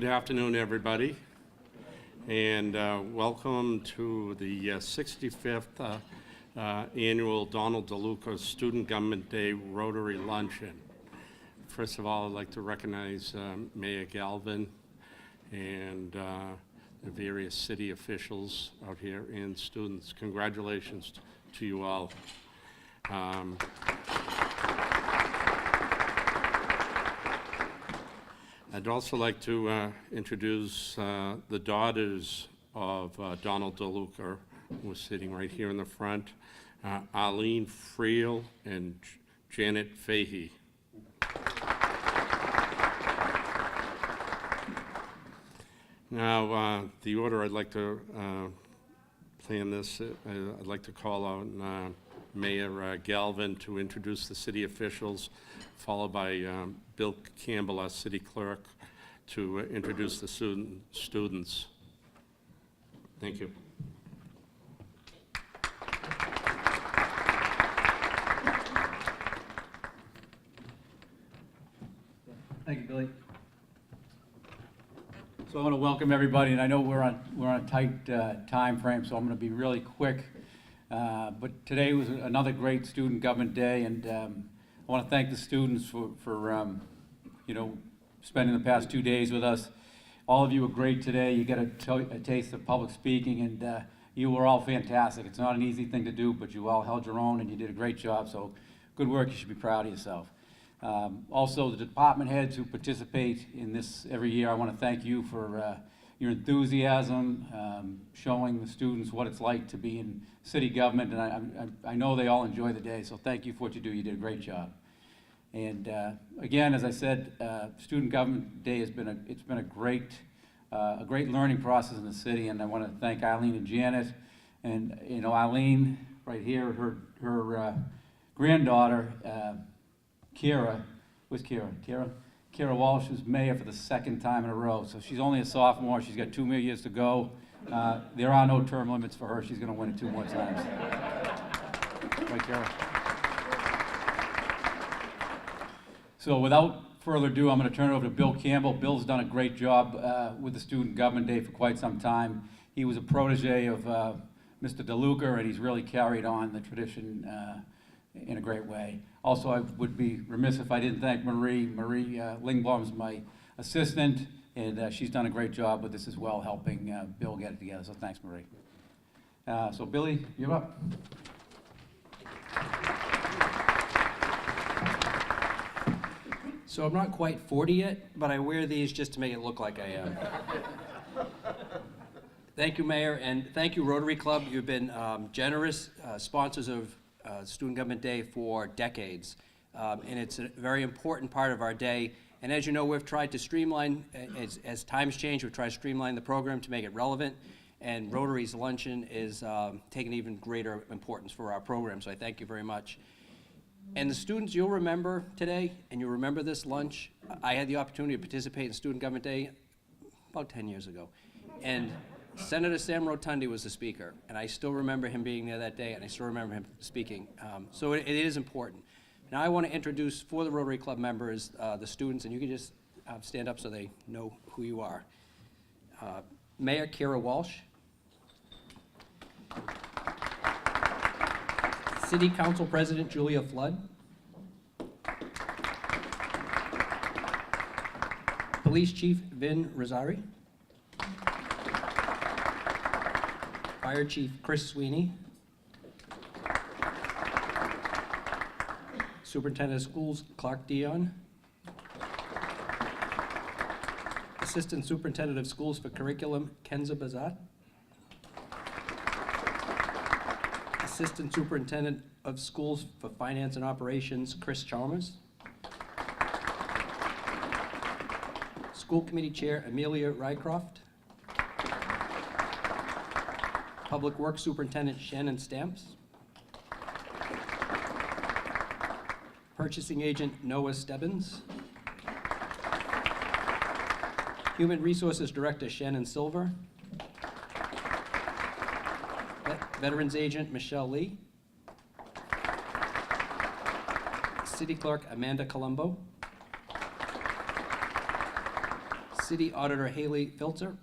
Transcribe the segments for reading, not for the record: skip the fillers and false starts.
Good afternoon, everybody, and welcome to the 65th annual Donald DeLuca Student Government Day Rotary Luncheon. First of all, I'd like to recognize Mayor Galvin and the various city officials out here and students. Congratulations to you all. I'd also like to introduce the daughters of Donald DeLuca, who is sitting right here in the front, Arlene Friel and Janet Fahey. Now, the order I'd like to plan this, I'd like to call on Mayor Galvin to introduce the city officials, followed by Bill Campbell, our city clerk, to introduce the students. Thank you. Thank you, Billy. So I want to welcome everybody, and I know we're on a tight time frame, so I'm going to be really quick. But today was another great Student Government Day, and I want to thank the students for you know, spending the past 2 days with us. All of you were great today. You got a taste of public speaking, and you were all fantastic. It's not an easy thing to do, but you all held your own, and you did a great job. So good work. You should be proud of yourself. Also, the department heads who participate in this every year, I want to thank you for your enthusiasm, showing the students what it's like to be in city government, and I know they all enjoy the day, so thank you for what you do. You did a great job. And again, as I said, Student Government Day has been a great learning process in the city, and I want to thank Eileen and Janet, and you know, Eileen right here, her granddaughter. Kira, where's Kira? Kira Walsh is mayor for the second time in a row. So she's only a sophomore. She's got 2 more years to go. There are no term limits for her. She's going to win it 2 more times. Right, Kira? So without further ado, I'm going to turn it over to Bill Campbell. Bill's done a great job with the Student Government Day for quite some time. He was a protege of Mr. DeLuca, and he's really carried on the tradition in a great way. Also, I would be remiss if I didn't thank Marie. Marie Lingblom's my assistant, and she's done a great job with this as well, helping Bill get it together. So thanks, Marie. So Billy, you're up. So I'm not quite 40 yet, but I wear these just to make it look like I am. Thank you, Mayor, and thank you, Rotary Club. You've been generous sponsors of Student Government Day for decades, and it's a very important part of our day. And as you know, we've tried to streamline, as times change, we've tried to streamline the program to make it relevant, and Rotary's Luncheon is taking even greater importance for our program, so I thank you very much. And the students, you'll remember today, and you'll remember this lunch. I had the opportunity to participate in Student Government Day about 10 years ago, and Senator Sam Rotundi was the speaker, and I still remember him being there that day, and I still remember him speaking. So it is important. Now I want to introduce, for the Rotary Club members, the students, and you can just stand up so they know who you are. Mayor Kira Walsh. City Council President Julia Flood. Police Chief Vin Rosari. Fire Chief Chris Sweeney. Superintendent of Schools Clark Dion. Assistant Superintendent of Schools for Curriculum Kenza Bazat. Assistant Superintendent of Schools for Finance and Operations Chris Chalmers. School Committee Chair Amelia Rycroft. Public Works Superintendent Shannon Stamps. Purchasing Agent Noah Stebbins. Human Resources Director Shannon Silver. Veterans Agent Michelle Lee. City Clerk Amanda Colombo. City Auditor Haley Filzer.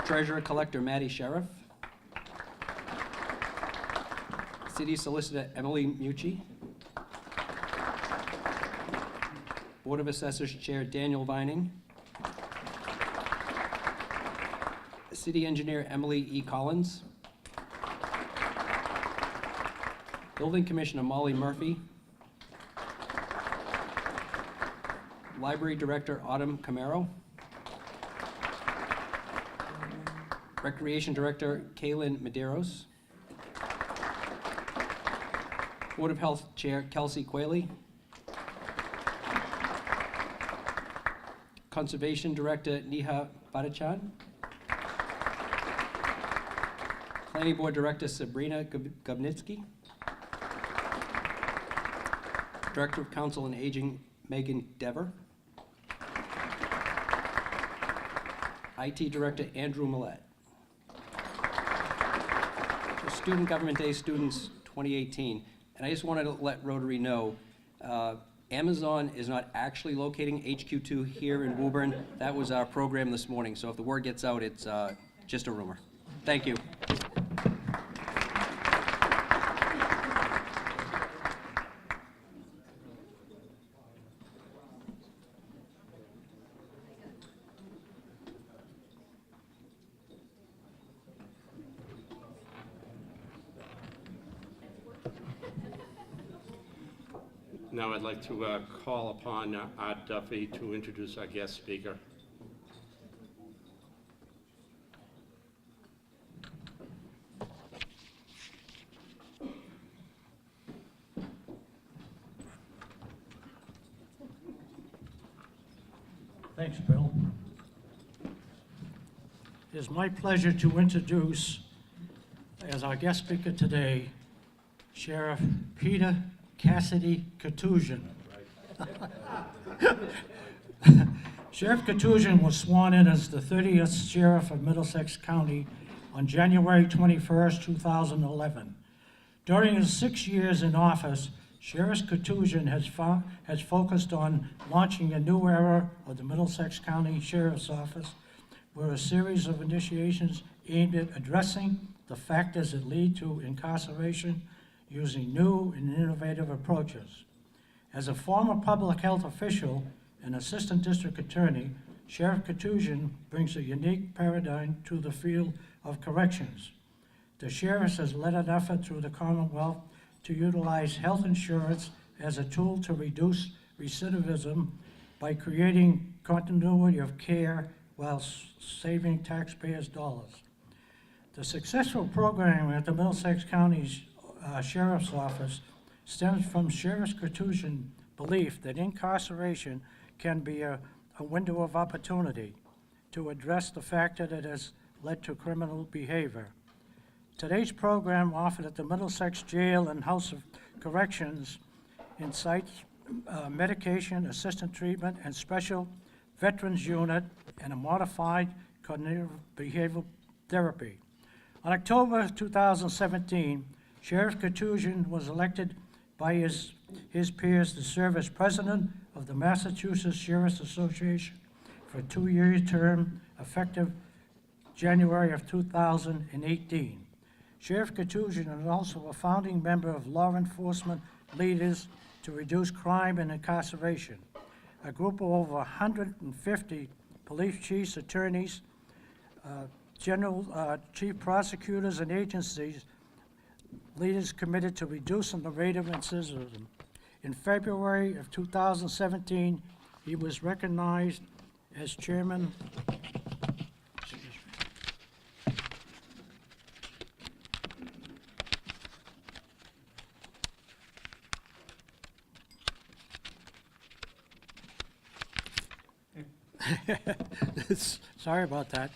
Treasurer Collector Matty Sheriff. City Solicitor Emily Mucci. Board of Assessors Chair Daniel Vining. City Engineer Emily E. Collins. Building Commissioner Molly Murphy. Library Director Autumn Camaro. Recreation Director Kaylin Medeiros. Board of Health Chair Kelsey Quayle. Conservation Director Neha Badachan. Planning Board Director Sabrina Gubnitsky. Director of Council on Aging Megan Dever. IT Director Andrew Millett. Student Government Day Students 2018. And I just wanted to let Rotary know, Amazon is not actually locating HQ2 here in Woburn. That was our program this morning, so if the word gets out, it's just a rumor. Thank you. Now I'd like to call upon Art Duffy to introduce our guest speaker. Thanks, Bill. It is my pleasure to introduce, as our guest speaker today, Sheriff Peter Cassidy Koutoujian. Sheriff Koutoujian was sworn in as the 30th Sheriff of Middlesex County on January 21st, 2011. During his 6 years in office, Sheriff Koutoujian has focused on launching a new era of the Middlesex County Sheriff's Office, where a series of initiations aimed at addressing the factors that lead to incarceration using new and innovative approaches. As a former public health official and assistant district attorney, Sheriff Koutoujian brings a unique paradigm to the field of corrections. The sheriff has led an effort through the Commonwealth to utilize health insurance as a tool to reduce recidivism by creating continuity of care while saving taxpayers' dollars. The successful program at the Middlesex County's Sheriff's Office stems from Sheriff Koutoujian's belief that incarceration can be a window of opportunity to address the factor that has led to criminal behavior. Today's program offered at the Middlesex Jail and House of Corrections incites medication, assistant treatment, and special veterans unit, and a modified cognitive behavioral therapy. On October 2017, Sheriff Koutoujian was elected by his peers to serve as president of the Massachusetts Sheriff's Association for a 2-year term effective January of 2018. Sheriff Koutoujian is also a founding member of Law Enforcement Leaders to Reduce Crime and Incarceration, a group of over 150 police chiefs, attorneys, chief prosecutors, and agencies leaders committed to reducing the rate of incivism. In February of 2017, he was recognized as chairman sorry about that.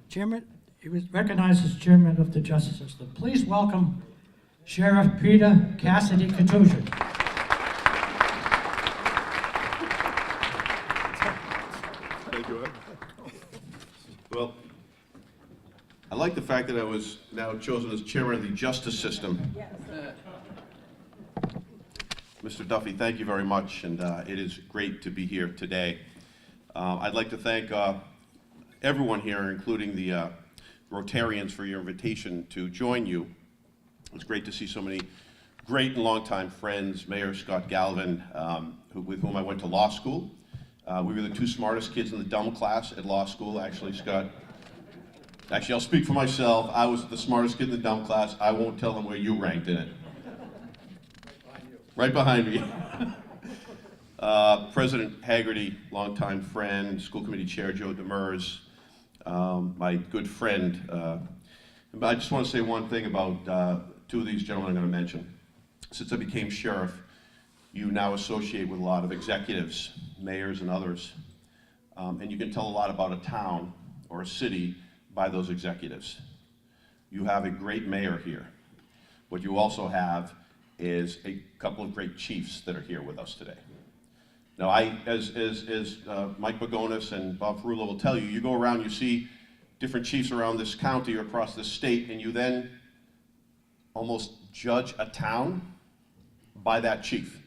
He was recognized as chairman of the justice system. Please welcome Sheriff Peter Cassidy Koutoujian. Thank you, Ed. Well, I like the fact that I was now chosen as chairman of the justice system. Mr. Duffy, thank you very much, and it is great to be here today. I'd like to thank everyone here, including the Rotarians, for your invitation to join you. It's great to see so many great and longtime friends, Mayor Scott Galvin, with whom I went to law school. We were the two smartest kids in the dumb class at law school, actually, Scott. Actually, I'll speak for myself. I was the smartest kid in the dumb class. I won't tell them where you ranked in it. Right behind me. President Haggerty, longtime friend, school committee chair Joe Demers, my good friend. But I just want to say one thing about two of these gentlemen I'm going to mention. Since I became sheriff, you now associate with a lot of executives, mayors and others, and you can tell a lot about a town or a city by those executives. You have a great mayor here. What you also have is a couple of great chiefs that are here with us today. Now, as Mike Bagonis and Bob Ferrullo will tell you, you go around, you see different chiefs around this county or across this state, and you then almost judge a town by that chief.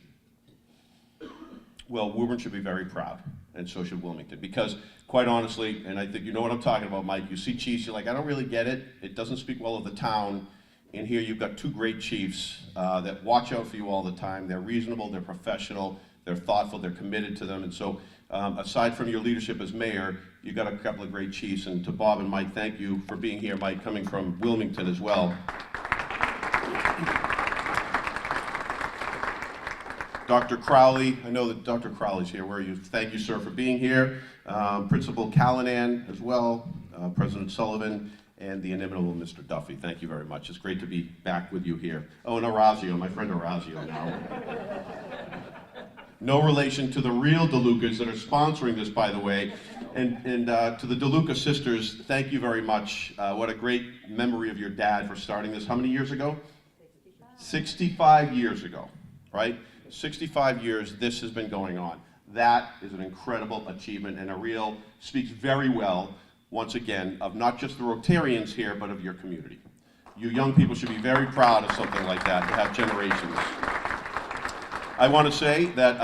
Well, Woburn should be very proud, and so should Wilmington, because quite honestly, and I think you know what I'm talking about, Mike, you see chiefs, you're like, I don't really get it. It doesn't speak well of the town. And here you've got two great chiefs that watch out for you all the time. They're reasonable, they're professional, they're thoughtful, they're committed to them. And so aside from your leadership as mayor, you've got a couple of great chiefs. And to Bob and Mike, thank you for being here, Mike, coming from Wilmington as well. Dr. Crowley, I know that Dr. Crowley's here. Where are you? Thank you, sir, for being here. Principal Callanan as well, President Sullivan, and the inimitable Mr. Duffy. Thank you very much. It's great to be back with you here. Oh, and Orazio, my friend Orazio now. No relation to the real DeLucas that are sponsoring this, by the way. And to the DeLuca sisters, thank you very much. What a great memory of your dad for starting this. How many years ago? 65 years ago, right? 65 years this has been going on. That is an incredible achievement and speaks very well, once again, of not just the Rotarians here, but of your community. You young people should be very proud of something like that, to have generations. I want to say that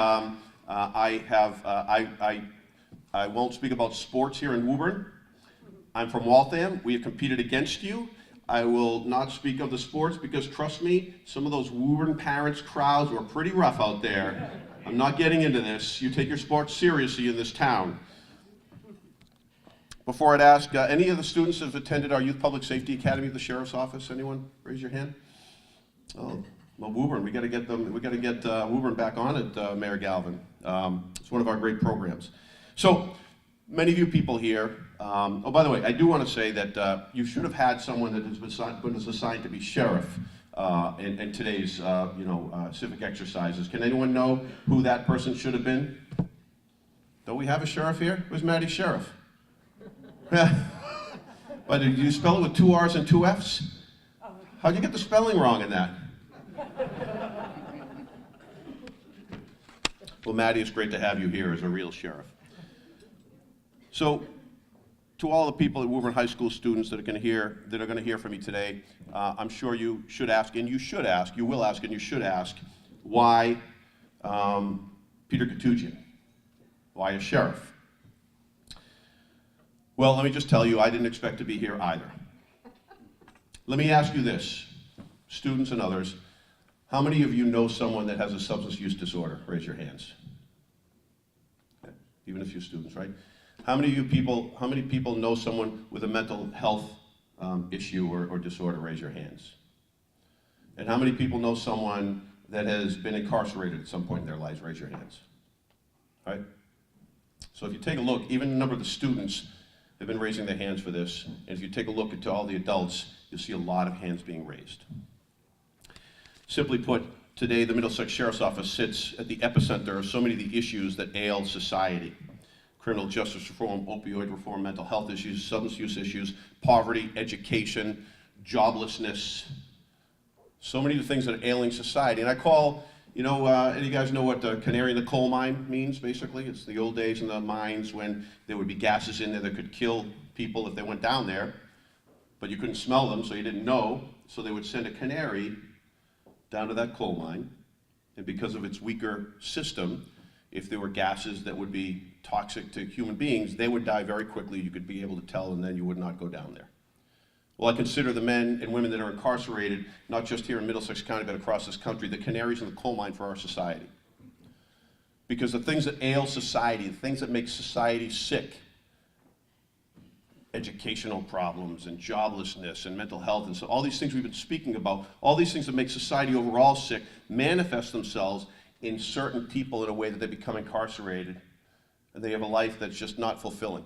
I won't speak about sports here in Woburn. I'm from Waltham. We have competed against you. I will not speak of the sports because, trust me, some of those Woburn parents' crowds were pretty rough out there. I'm not getting into this. You take your sports seriously in this town. Before I'd ask, any of the students have attended our Youth Public Safety Academy at the Sheriff's Office? Anyone? Raise your hand. Oh, well, Woburn, we got to get Woburn back on it, Mayor Galvin. It's one of our great programs. So, many of you people here, oh, by the way, I do want to say that you should have had someone that has been assigned to be sheriff in today's, civic exercises. Can anyone know who that person should have been? Don't we have a sheriff here? Where's Maddie's sheriff? But did you spell it with 2 R's and 2 F's? How'd you get the spelling wrong in that? Well, Maddie, it's great to have you here as a real sheriff. So, to all the people at Woburn High School students that are going to hear from me today, I'm sure you should ask, and you should ask, you will ask, and you should ask, why Peter Koutoujian? Why a sheriff? Well, let me just tell you, I didn't expect to be here either. Let me ask you this, students and others, how many of you know someone that has a substance use disorder? Raise your hands. Okay. Even a few students, right? How many people know someone with a mental health issue or disorder? Raise your hands. And how many people know someone that has been incarcerated at some point in their lives? Raise your hands. All right? So if you take a look, even the number of the students have been raising their hands for this, and if you take a look at all the adults, you'll see a lot of hands being raised. Simply put, today the Middlesex Sheriff's Office sits at the epicenter of so many of the issues that ail society. Criminal justice reform, opioid reform, mental health issues, substance use issues, poverty, education, joblessness. So many of the things that are ailing society. And I call, any of you guys know what canary in the coal mine means, basically? It's the old days in the mines when there would be gases in there that could kill people if they went down there, but you couldn't smell them, so you didn't know. So they would send a canary down to that coal mine And because of its weaker system, if there were gases that would be toxic to human beings, they would die very quickly. You could be able to tell, and then you would not go down there. Well, I consider the men and women that are incarcerated, not just here in Middlesex County, but across this country, the canaries in the coal mine for our society. Because the things that ail society, the things that make society sick, educational problems and joblessness and mental health, and so all these things we've been speaking about, all these things that make society overall sick, manifest themselves in certain people in a way that they become incarcerated, and they have a life that's just not fulfilling.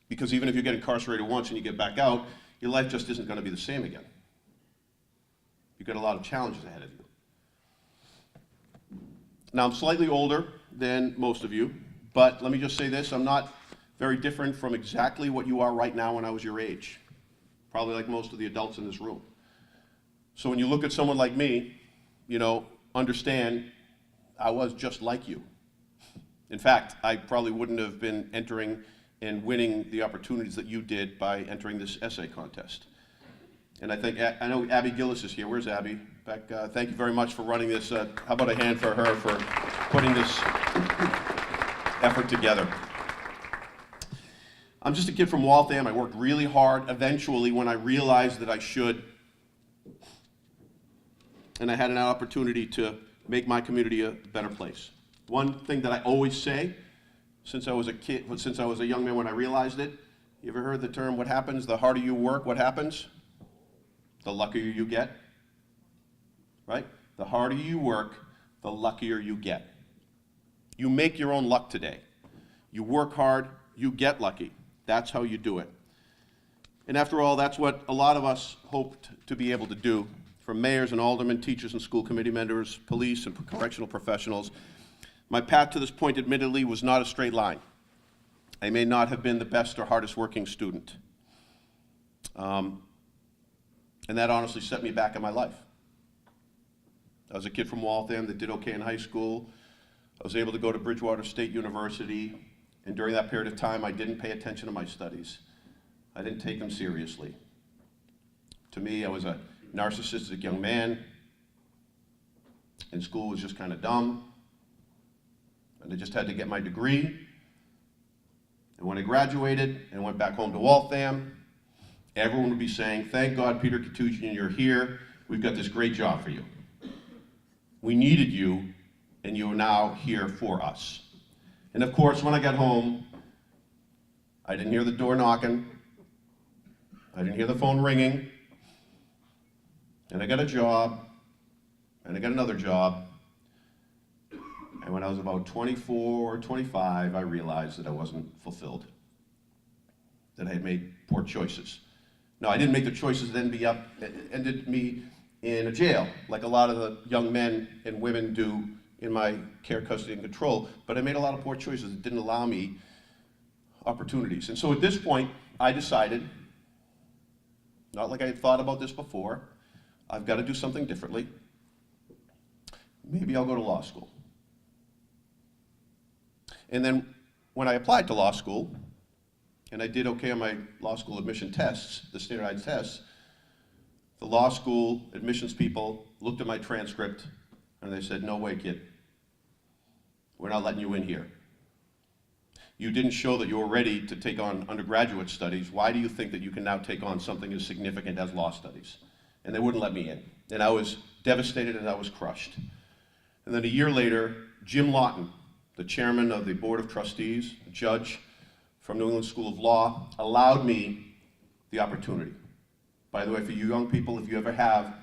Because even if you get incarcerated once and you get back out, your life just isn't going to be the same again. You've got a lot of challenges ahead of you. Now, I'm slightly older than most of you, but let me just say this, I'm not very different from exactly what you are right now when I was your age. Probably like most of the adults in this room. So when you look at someone like me, you know, understand I was just like you. In fact, I probably wouldn't have been entering and winning the opportunities that you did by entering this essay contest. And I know Abby Gillis is here. Where's Abby? Beck, thank you very much for running this. How about a hand for her for putting this effort together? I'm just a kid from Waltham. I worked really hard eventually when I realized that I should. And I had an opportunity to make my community a better place. One thing that I always say, since I was a young man when I realized it, you ever heard the term, what happens, the harder you work, what happens? The luckier you get, right? The harder you work, the luckier you get. You make your own luck today. You work hard, you get lucky. That's how you do it. And after all, that's what a lot of us hoped to be able to do, from mayors and aldermen, teachers and school committee members, police and correctional professionals. My path to this point, admittedly, was not a straight line. I may not have been the best or hardest working student. And that honestly set me back in my life. I was a kid from Waltham that did okay in high school. I was able to go to Bridgewater State University, and during that period of time, I didn't pay attention to my studies. I didn't take them seriously. To me, I was a narcissistic young man, and school was just kind of dumb. And I just had to get my degree. And when I graduated and went back home to Waltham, everyone would be saying, thank God, Peter Koutoujian, you're here. We've got this great job for you. We needed you, and you are now here for us. And of course, when I got home, I didn't hear the door knocking. I didn't hear the phone ringing. And I got a job, and I got another job. And when I was about 24 or 25, I realized that I wasn't fulfilled, that I had made poor choices. No, I didn't make the choices that ended me in a jail, like a lot of the young men and women do in my care, custody, and control, but I made a lot of poor choices that didn't allow me opportunities. And so at this point, I decided, not like I had thought about this before, I've got to do something differently. Maybe I'll go to law school. And then when I applied to law school, and I did okay on my law school admission tests, the standardized tests, the law school admissions people looked at my transcript and they said, no way, kid. We're not letting you in here. You didn't show that you were ready to take on undergraduate studies. Why do you think that you can now take on something as significant as law studies? And they wouldn't let me in. And I was devastated and I was crushed. And then a year later, Jim Lawton, the chairman of the Board of Trustees, a judge from New England School of Law, allowed me the opportunity. By the way, for you young people, if you ever have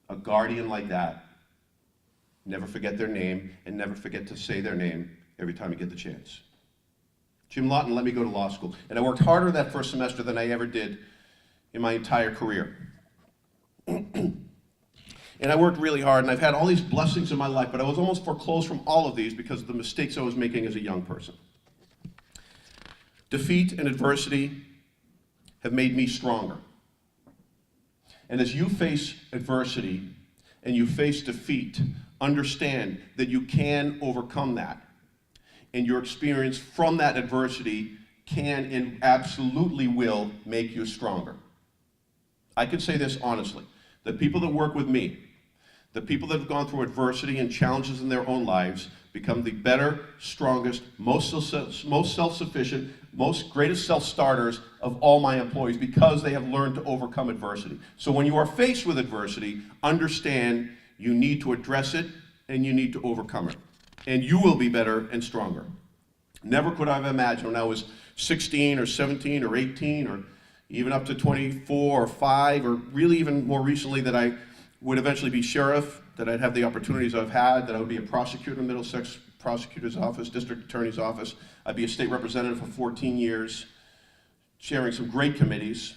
a guardian like that, never forget their name and never forget to say their name every time you get the chance. Jim Lawton let me go to law school, and I worked harder that first semester than I ever did in my entire career. And I worked really hard, and I've had all these blessings in my life, but I was almost foreclosed from all of these because of the mistakes I was making as a young person. Defeat and adversity have made me stronger. And as you face adversity and you face defeat, understand that you can overcome that. And your experience from that adversity can and absolutely will make you stronger. I can say this honestly. The people that work with me, The people that have gone through adversity and challenges in their own lives become the better, strongest, most self-sufficient, most greatest self-starters of all my employees because they have learned to overcome adversity. So when you are faced with adversity, understand you need to address it and you need to overcome it. And you will be better and stronger. Never could I have imagined when I was 16 or 17 or 18 or even up to 24 or 5 or really even more recently that I would eventually be sheriff, that I'd have the opportunities I've had, that I would be a prosecutor in Middlesex Prosecutor's Office, District Attorney's Office. I'd be a state representative for 14 years, chairing some great committees.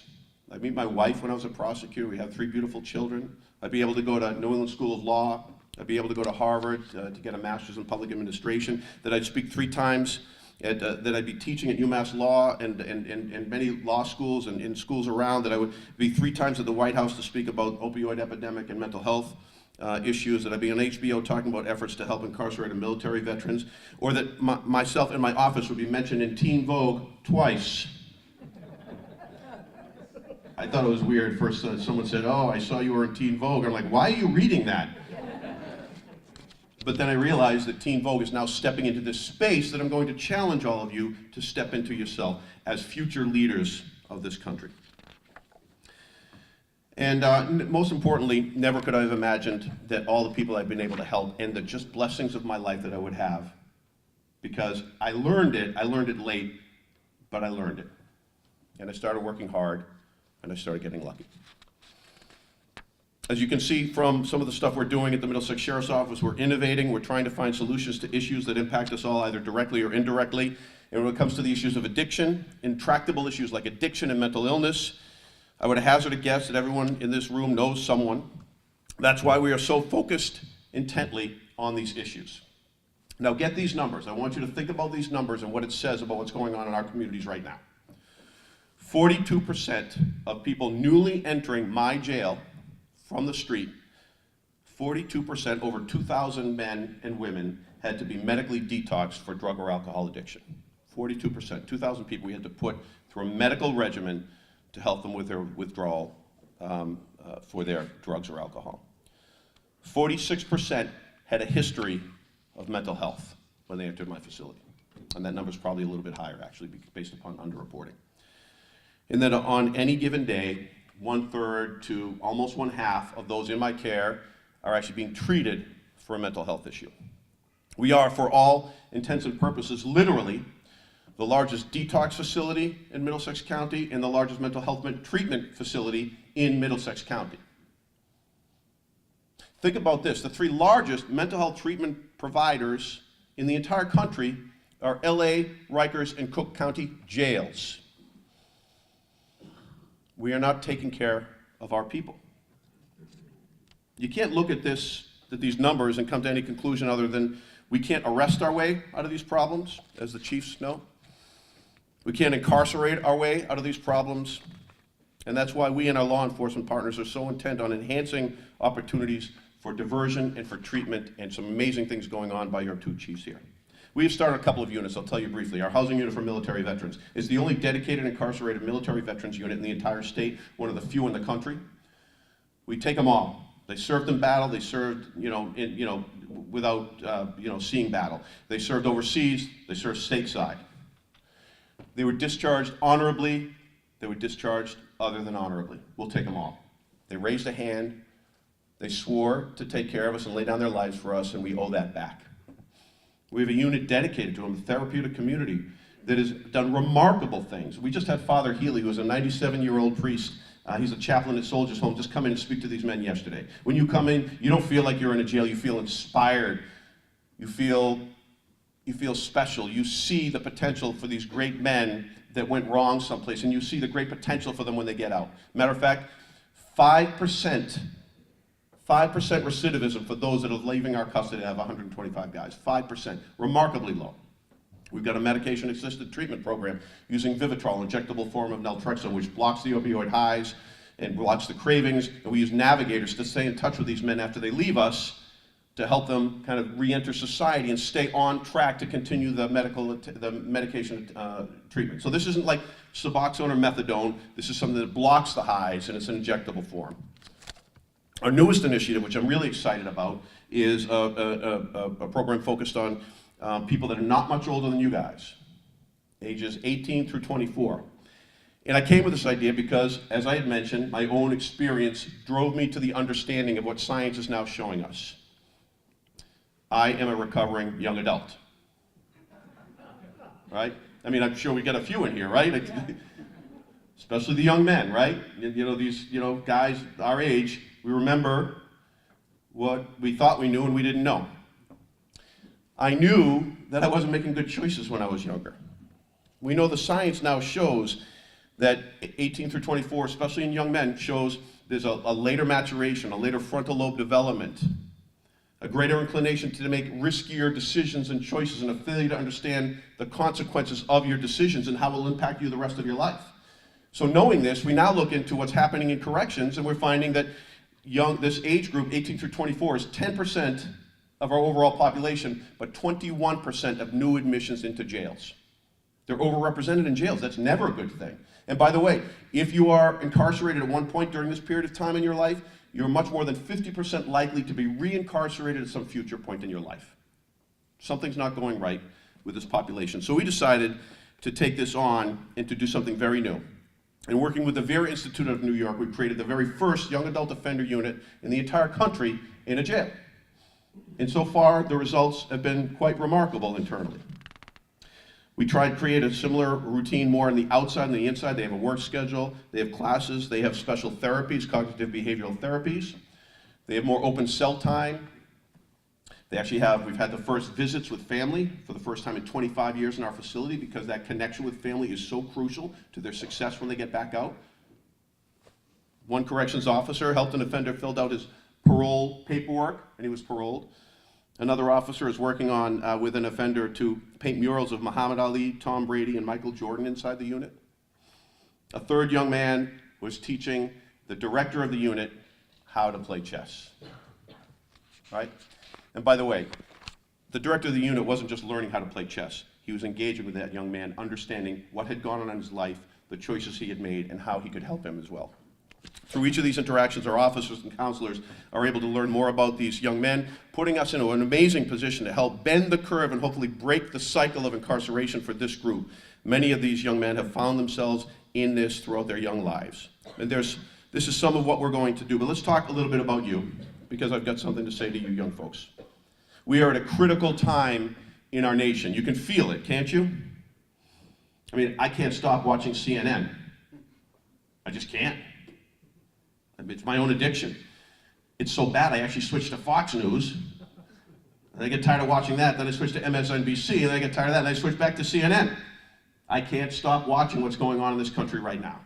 I'd meet my wife when I was a prosecutor. We had 3 beautiful children. I'd be able to go to New England School of Law. I'd be able to go to Harvard to get a master's in public administration, that I'd speak 3 times, that I'd be teaching at UMass Law and many law schools and in schools around, that I would be 3 times at the White House to speak about opioid epidemic and mental health issues, that I'd be on HBO talking about efforts to help incarcerated military veterans, or that myself and my office would be mentioned in Teen Vogue twice. I thought it was weird. First, someone said, "Oh, I saw you were in Teen Vogue." I'm like, "Why are you reading that?" But then I realized that Teen Vogue is now stepping into this space that I'm going to challenge all of you to step into yourself as future leaders of this country. And most importantly, never could I have imagined that all the people I've been able to help and the just blessings of my life that I would have, because I learned it late, but I learned it. And I started working hard, and I started getting lucky. As you can see from some of the stuff we're doing at the Middlesex Sheriff's Office, we're innovating, we're trying to find solutions to issues that impact us all either directly or indirectly. And when it comes to the issues of addiction, intractable issues like addiction and mental illness, I would hazard a guess that everyone in this room knows someone. That's why we are so focused intently on these issues. Now get these numbers. I want you to think about these numbers and what it says about what's going on in our communities right now. 42% of people newly entering my jail from the street, 42%, over 2,000 men and women had to be medically detoxed for drug or alcohol addiction. 42%, 2,000 people we had to put through a medical regimen to help them with their withdrawal for their drugs or alcohol. 46% had a history of mental health when they entered my facility. And that number is probably a little bit higher, actually, based upon underreporting. And then on any given day, 1/3 to almost 1/2 of those in my care are actually being treated for a mental health issue. We are, for all intents and purposes, literally the largest detox facility in Middlesex County and the largest mental health treatment facility in Middlesex County. Think about this. The 3 largest mental health treatment providers in the entire country are LA, Rikers, and Cook County jails. We are not taking care of our people. You can't look at these numbers and come to any conclusion other than we can't arrest our way out of these problems, as the chiefs know. We can't incarcerate our way out of these problems. And that's why we and our law enforcement partners are so intent on enhancing opportunities for diversion and for treatment, and some amazing things going on by your 2 chiefs here. We have started a couple of units, I'll tell you briefly. Our housing unit for military veterans is the only dedicated incarcerated military veterans unit in the entire state, one of the few in the country. We take them all. They served in battle, they served, without, seeing battle. They served overseas, they served stateside. They were discharged honorably, they were discharged other than honorably. We'll take them all. They raised a hand, they swore to take care of us and lay down their lives for us, and we owe that back. We have a unit dedicated to them, a therapeutic community that has done remarkable things. We just had Father Healy, who is a 97-year-old priest. He's a chaplain at Soldiers Home, just come in and speak to these men yesterday. When you come in, you don't feel like you're in a jail, you feel inspired. You feel special. You see the potential for these great men that went wrong someplace, and you see the great potential for them when they get out. Matter of fact, 5% recidivism for those that are leaving our custody to have 125 guys. 5%, remarkably low. We've got a medication-assisted treatment program using Vivitrol, injectable form of naltrexone, which blocks the opioid highs and blocks the cravings. And we use navigators to stay in touch with these men after they leave us to help them kind of re-enter society and stay on track to continue the medication treatment. So this isn't like Suboxone or methadone. This is something that blocks the highs, and it's an injectable form. Our newest initiative, which I'm really excited about, is a program focused on people that are not much older than you guys, ages 18 through 24. And I came with this idea because, as I had mentioned, my own experience drove me to the understanding of what science is now showing us. I am a recovering young adult. Right? I mean, I'm sure we get a few in here, right? Especially the young men, right? You know, these, guys our age, we remember what we thought we knew and we didn't know. I knew that I wasn't making good choices when I was younger. We know the science now shows that 18 through 24, especially in young men, shows there's a later maturation, a later frontal lobe development, a greater inclination to make riskier decisions and choices, and a failure to understand the consequences of your decisions and how it will impact you the rest of your life. So knowing this, we now look into what's happening in corrections, and we're finding that this age group, 18 through 24, is 10% of our overall population, but 21% of new admissions into jails. They're overrepresented in jails. That's never a good thing. And by the way, if you are incarcerated at one point during this period of time in your life, you're much more than 50% likely to be reincarcerated at some future point in your life. Something's not going right with this population. So we decided to take this on and to do something very new. And working with the Vera Institute of New York, we created the very first young adult offender unit in the entire country in a jail. And so far, the results have been quite remarkable internally. We tried to create a similar routine more on the outside and the inside. They have a work schedule, they have classes, they have special therapies, cognitive behavioral therapies. They have more open cell time. We've had the first visits with family for the first time in 25 years in our facility, because that connection with family is so crucial to their success when they get back out. One corrections officer helped an offender fill out his parole paperwork, and he was paroled. Another officer is working on with an offender to paint murals of Muhammad Ali, Tom Brady, and Michael Jordan inside the unit. A third young man was teaching the director of the unit how to play chess. Right? And by the way, the director of the unit wasn't just learning how to play chess. He was engaging with that young man, understanding what had gone on in his life, the choices he had made, and how he could help him as well. Through each of these interactions, our officers and counselors are able to learn more about these young men, putting us into an amazing position to help bend the curve and hopefully break the cycle of incarceration for this group. Many of these young men have found themselves in this throughout their young lives. And this is some of what we're going to do. But let's talk a little bit about you, because I've got something to say to you young folks. We are at a critical time in our nation. You can feel it, can't you? I mean, I can't stop watching CNN. I just can't. It's my own addiction. It's so bad I actually switched to Fox News. And I get tired of watching that, then I switch to MSNBC, and then I get tired of that, and I switch back to CNN. I can't stop watching what's going on in this country right now.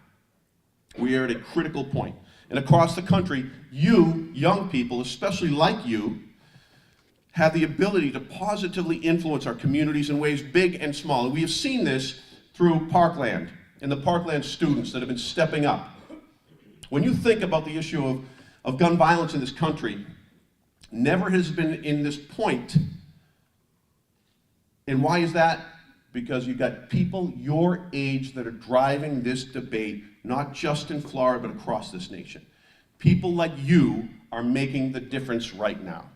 We are at a critical point. And across the country, you, young people, especially like you, have the ability to positively influence our communities in ways big and small. And we have seen this through Parkland and the Parkland students that have been stepping up. When you think about the issue of gun violence in this country, never has been in this point. And why is that? Because you've got people your age that are driving this debate, not just in Florida, but across this nation. People like you are making the difference right now.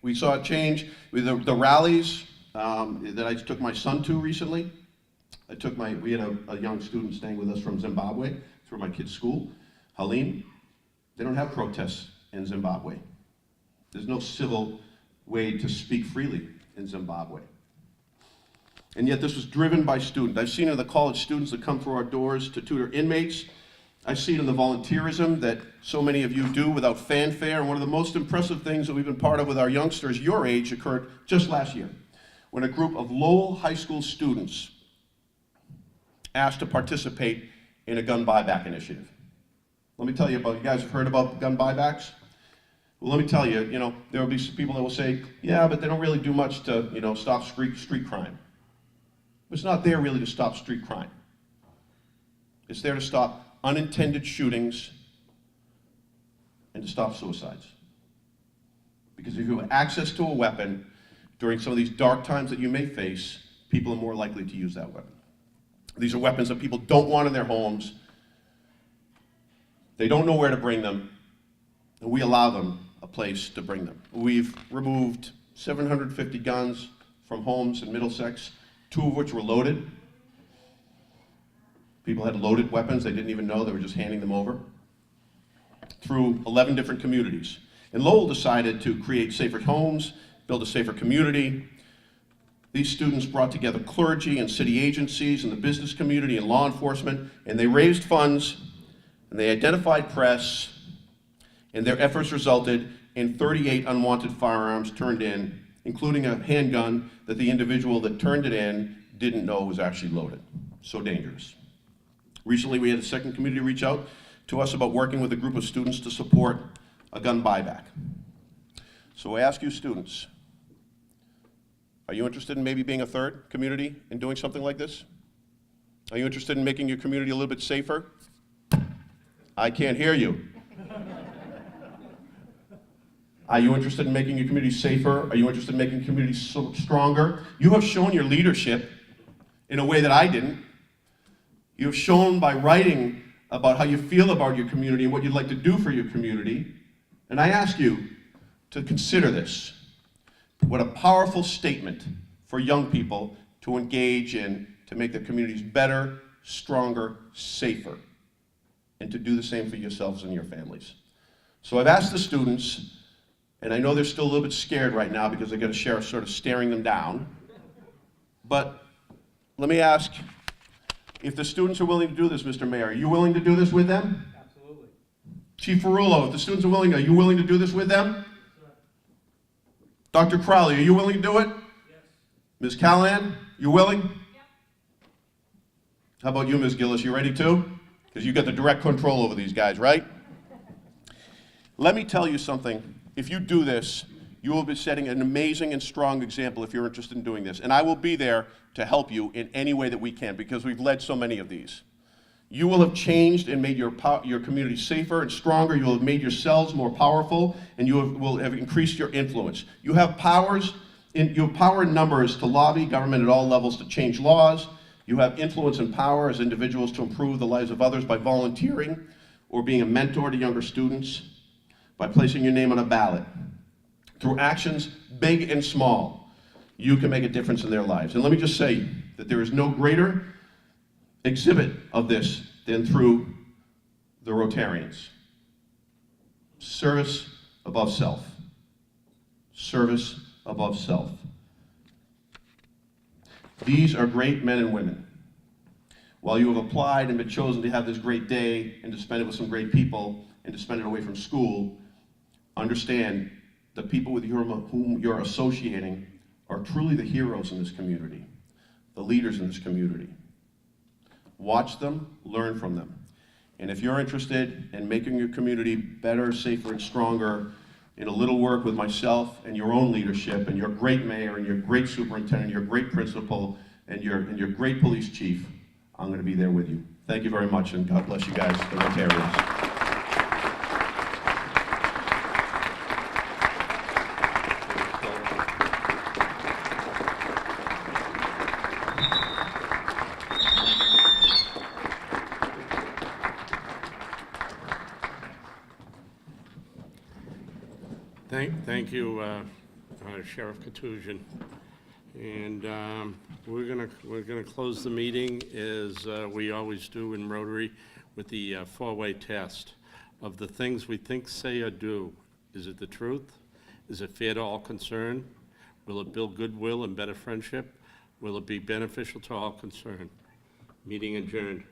We saw a change with the rallies that I took my son to recently. We had a young student staying with us from Zimbabwe through my kid's school, Halim. They don't have protests in Zimbabwe. There's no civil way to speak freely in Zimbabwe. And yet this was driven by students. I've seen it in the college students that come through our doors to tutor inmates. I see it in the volunteerism that so many of you do without fanfare. And one of the most impressive things that we've been part of with our youngsters your age occurred just last year, when a group of Lowell High School students asked to participate in a gun buyback initiative. Let me tell you you guys have heard about gun buybacks? Well, let me tell you, there will be some people that will say, yeah, but they don't really do much to, stop street crime. It's not there really to stop street crime. It's there to stop unintended shootings and to stop suicides. Because if you have access to a weapon during some of these dark times that you may face, people are more likely to use that weapon. These are weapons that people don't want in their homes, They don't know where to bring them, and we allow them a place to bring them. We've removed 750 guns from homes in Middlesex, 2 of which were loaded. People had loaded weapons they didn't even know, they were just handing them over, through 11 different communities. And Lowell decided to create safer homes, build a safer community. These students brought together clergy and city agencies and the business community and law enforcement, and they raised funds, and they identified press, and their efforts resulted in 38 unwanted firearms turned in, including a handgun that the individual that turned it in didn't know was actually loaded. So dangerous. Recently, we had a second community reach out to us about working with a group of students to support a gun buyback. So I ask you students, are you interested in maybe being a third community and doing something like this? Are you interested in making your community a little bit safer? I can't hear you. Are you interested in making your community safer? Are you interested in making communities stronger? You have shown your leadership in a way that I didn't. You have shown by writing about how you feel about your community and what you'd like to do for your community. And I ask you to consider this. What a powerful statement for young people to engage in, to make their communities better, stronger, safer, and to do the same for yourselves and your families. So I've asked the students, and I know they're still a little bit scared right now because they got a sheriff sort of staring them down, but let me ask, if the students are willing to do this, Mr. Mayor, are you willing to do this with them? Absolutely. Chief Ferrullo, if the students are willing, are you willing to do this with them? Dr. Crowley, are you willing to do it? Yes. Ms. Callahan, you willing? Yep. How about you, Ms. Gillis, you ready too? Because you got the direct control over these guys, right? Let me tell you something. If you do this, you will be setting an amazing and strong example if you're interested in doing this. And I will be there to help you in any way that we can because we've led so many of these. You will have changed and made your community safer and stronger. You will have made yourselves more powerful, and you will have increased your influence. You have power in numbers to lobby government at all levels to change laws. You have influence and power as individuals to improve the lives of others by volunteering or being a mentor to younger students, by placing your name on a ballot. Through actions, big and small, you can make a difference in their lives. And let me just say that there is no greater exhibit of this than through the Rotarians. Service above self. Service above self. These are great men and women. While you have applied and been chosen to have this great day and to spend it with some great people and to spend it away from school, understand the people with whom you're associating are truly the heroes in this community, the leaders in this community. Watch them, learn from them. And if you're interested in making your community better, safer, and stronger, in a little work with myself and your own leadership and your great mayor and your great superintendent, your great principal, and your great police chief, I'm going to be there with you. Thank you very much, and God bless you guys, the Rotarians. Thank you, Sheriff Koutoujian. And we're gonna close the meeting as we always do in Rotary with the four-way test of the things we think, say, or do. Is it the truth? Is it fair to all concerned? Will it build goodwill and better friendship? Will it be beneficial to all concerned? Meeting adjourned.